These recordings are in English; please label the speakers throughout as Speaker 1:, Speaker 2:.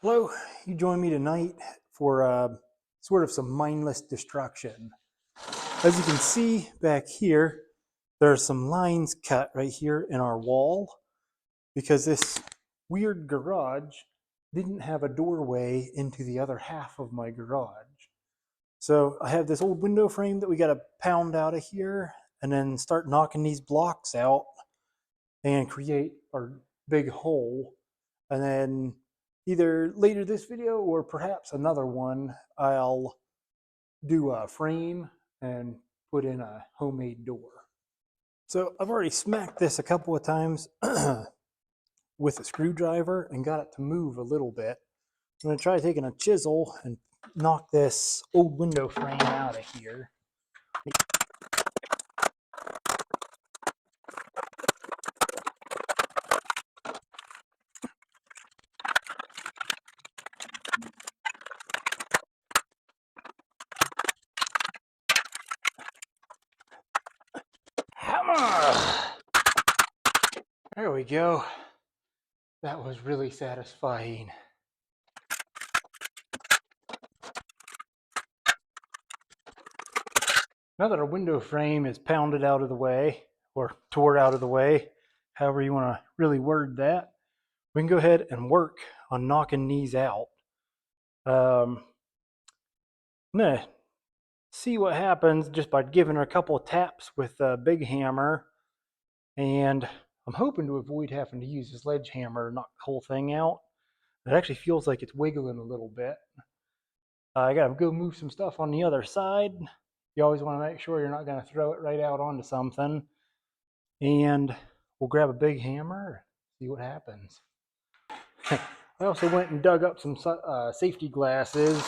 Speaker 1: Hello, you join me tonight for sort of some mindless destruction. As you can see back here, there are some lines cut right here in our wall because this weird garage didn't have a doorway into the other half of my garage. So I have this old window frame that we got to pound out of here and then start knocking these blocks out and create our big hole. And then either later this video or perhaps another one, I'll do a frame and put in a homemade door. So I've already smacked this a couple of times with a screwdriver and got it to move a little bit. I'm going to try taking a chisel and knock this old window frame out of here. Hammer! There we go. That was really satisfying. Now that our window frame is pounded out of the way, or tore out of the way, however you want to really word that, we can go ahead and work on knocking these out. I'm going to see what happens just by giving her a couple of taps with a big hammer, and I'm hoping to avoid having to use a sledgehammer to knock the whole thing out. It actually feels like it's wiggling a little bit. I got to go move some stuff on the other side. You always want to make sure you're not going to throw it right out onto something. And we'll grab a big hammer, see what happens. I also went and dug up some safety glasses.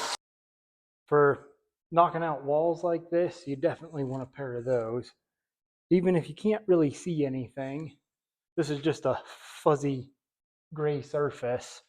Speaker 1: For knocking out walls like this, you definitely want a pair of those. Even if you can't really see anything, this is just a fuzzy gray surface.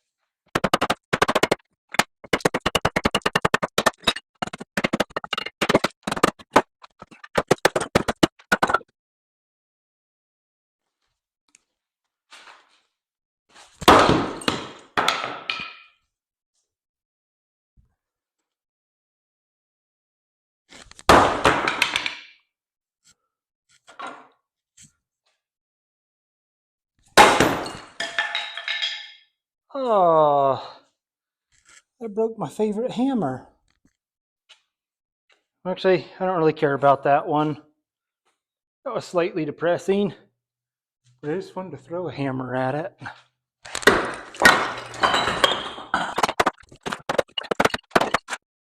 Speaker 1: Oh, I broke my favorite hammer. Actually, I don't really care about that one. That was slightly depressing, but it is fun to throw a hammer at it.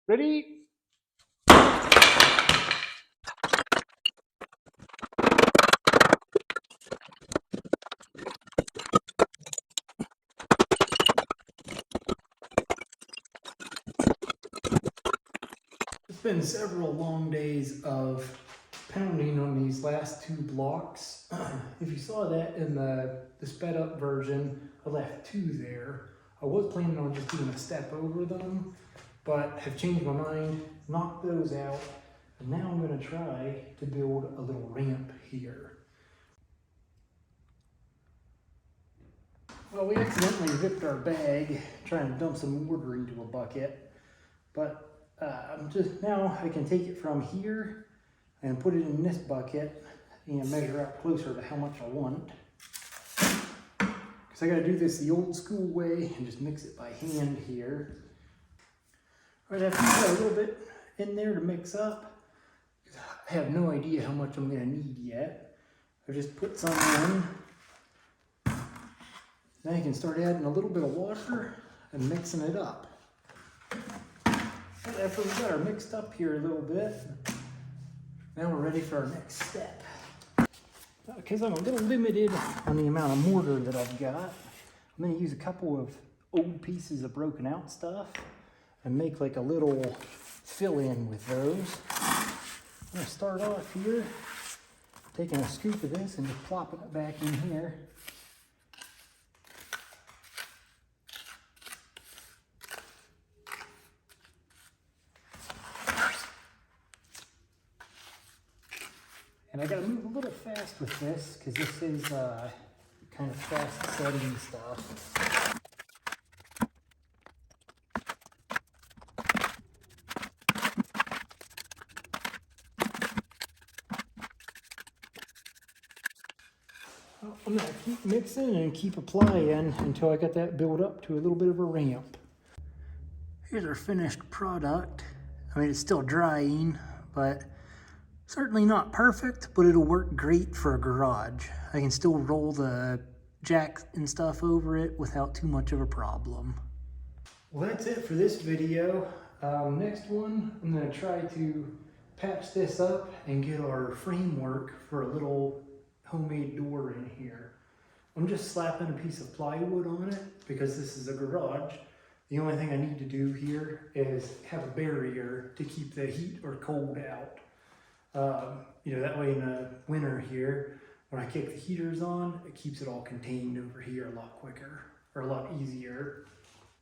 Speaker 1: Ready? It's been several long days of pounding on these last two blocks. If you saw that in the sped up version, I left two there. I was planning on just doing a step over them, but have changed my mind, knocked those out, and now I'm going to try to build a little ramp here. Well, we accidentally ripped our bag trying to dump some mortar into a bucket, but now I can take it from here and put it in this bucket and measure out closer to how much I want. Because I got to do this the old school way and just mix it by hand here. I'd have to put a little bit in there to mix up. I have no idea how much I'm going to need yet. I just put some in. Now you can start adding a little bit of water and mixing it up. And after we got our mixed up here a little bit, now we're ready for our next step. Because I'm a little limited on the amount of mortar that I've got, I'm going to use a couple of old pieces of broken out stuff and make like a little fill-in with those. I'm going to start off here, taking a scoop of this and just plopping it back in here. And I gotta move a little fast with this because this is kind of fast setting stuff. I'm gonna keep mixing and keep applying until I got that built up to a little bit of a ramp. Here's our finished product. I mean, it's still drying, but certainly not perfect, but it'll work great for a garage. I can still roll the jack and stuff over it without too much of a problem. Well, that's it for this video. Next one, I'm gonna try to patch this up and get our framework for a little homemade door in here. I'm just slapping a piece of plywood on it because this is a garage. The only thing I need to do here is have a barrier to keep the heat or cold out. You know, that way in the winter here, when I kick the heaters on, it keeps it all contained over here a lot quicker, or a lot easier.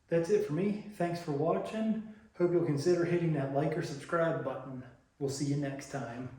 Speaker 1: That's it for me. Thanks for watching. Hope you'll consider hitting that like or subscribe button. We'll see you next time.